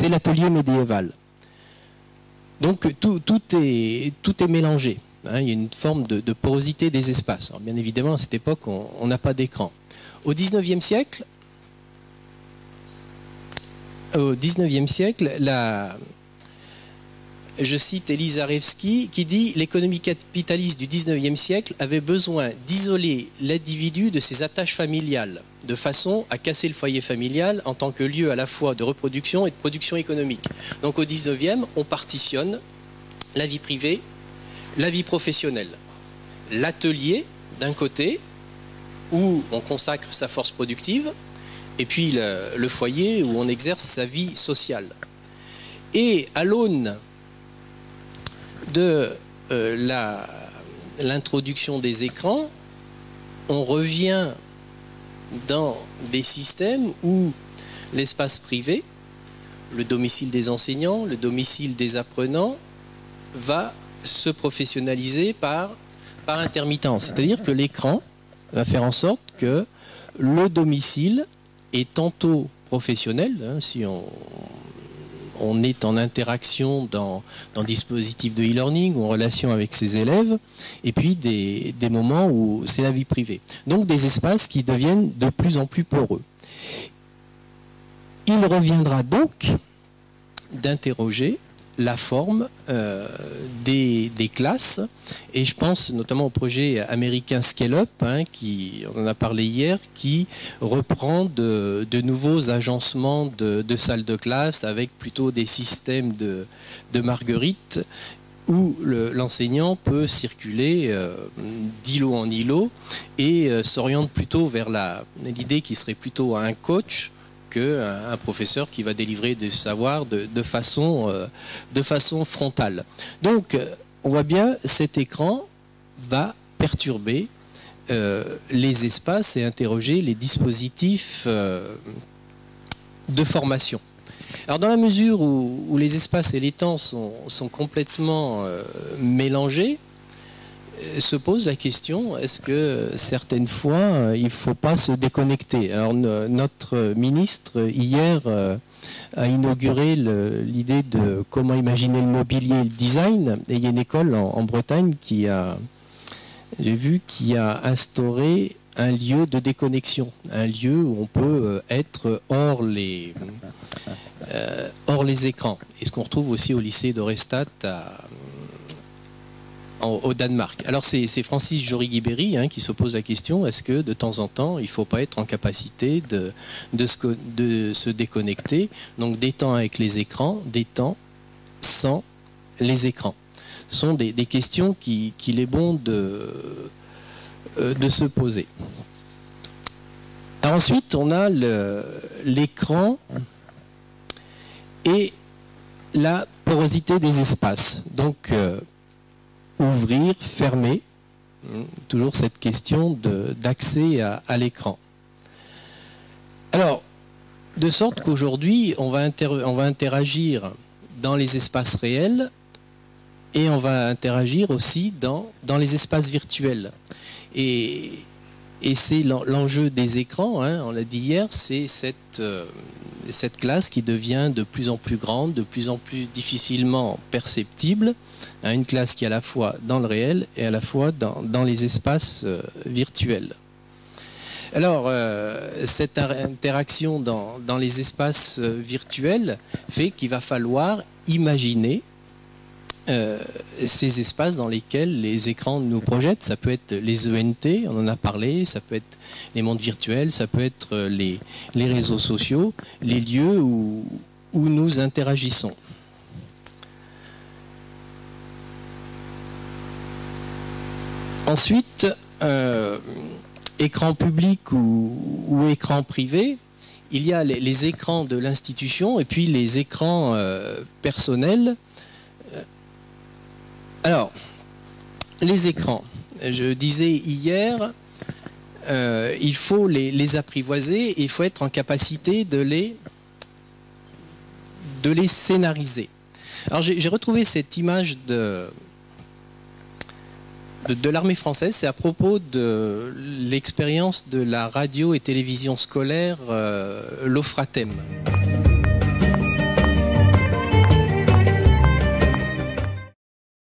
c'est l'atelier médiéval. Donc tout est mélangé. Hein, il y a une forme de porosité des espaces. Alors, bien évidemment, à cette époque, on n'a pas d'écran. Au XIXe siècle, je cite Elisa Revsky qui dit « L'économie capitaliste du XIXe siècle avait besoin d'isoler l'individu de ses attaches familiales, de façon à casser le foyer familial en tant que lieu à la fois de reproduction et de production économique. » Donc au XIXe, on partitionne la vie privée, la vie professionnelle. L'atelier, d'un côté, où on consacre sa force productive, et puis le foyer où on exerce sa vie sociale. Et à l'aune de l'introduction des écrans, on revient dans des systèmes où l'espace privé, le domicile des enseignants, le domicile des apprenants, va se professionnaliser par intermittence. C'est-à-dire que l'écran va faire en sorte que le domicile est tantôt professionnel, hein, si on est en interaction dans dispositif de e-learning ou en relation avec ses élèves, et puis des moments où c'est la vie privée. Donc des espaces qui deviennent de plus en plus poreux. Il reviendra donc d'interroger la forme des classes, et je pense notamment au projet américain Scale Up, hein, on en a parlé hier, qui reprend de nouveaux agencements de salles de classe avec plutôt des systèmes de marguerites où l'enseignant peut circuler d'îlot en îlot et s'oriente plutôt vers l'idée qui serait plutôt un coach un professeur qui va délivrer des savoirs de façon frontale. Donc, on voit bien, cet écran va perturber les espaces et interroger les dispositifs de formation. Alors, dans la mesure où les espaces et les temps sont complètement mélangés, se pose la question, est-ce que certaines fois, il ne faut pas se déconnecter? Alors notre ministre, hier, a inauguré l'idée de comment imaginer le mobilier et le design. Et il y a une école en Bretagne qui a instauré un lieu de déconnexion, un lieu où on peut être hors les écrans. Et ce qu'on retrouve aussi au lycée d'Orestat au Danemark. Alors c'est Francis Jory-Guibéry qui se pose la question, est-ce que de temps en temps il ne faut pas être en capacité de se déconnecter, donc des temps avec les écrans, des temps sans les écrans. Ce sont des questions qu'il est bon de se poser. Alors ensuite on a l'écran et la porosité des espaces. Donc ouvrir, fermer, toujours cette question d'accès à l'écran. Alors, de sorte qu'aujourd'hui, on va interagir dans les espaces réels et on va interagir aussi dans les espaces virtuels. Et c'est l'enjeu des écrans, hein, on l'a dit hier, c'est cette classe qui devient de plus en plus grande, de plus en plus difficilement perceptible, hein, une classe qui est à la fois dans le réel et à la fois dans les espaces virtuels. Alors, cette interaction dans les espaces virtuels fait qu'il va falloir imaginer ces espaces dans lesquels les écrans nous projettent. Ça peut être les ENT, on en a parlé, ça peut être les mondes virtuels, ça peut être les réseaux sociaux, les lieux où nous interagissons. Ensuite, écran public ou écran privé, il y a les écrans de l'institution et puis les écrans personnels. Alors, les écrans, je disais hier, il faut les apprivoiser et il faut être en capacité de les scénariser. Alors j'ai retrouvé cette image de l'armée française, c'est à propos de l'expérience de la radio et télévision scolaire L'Ofratem.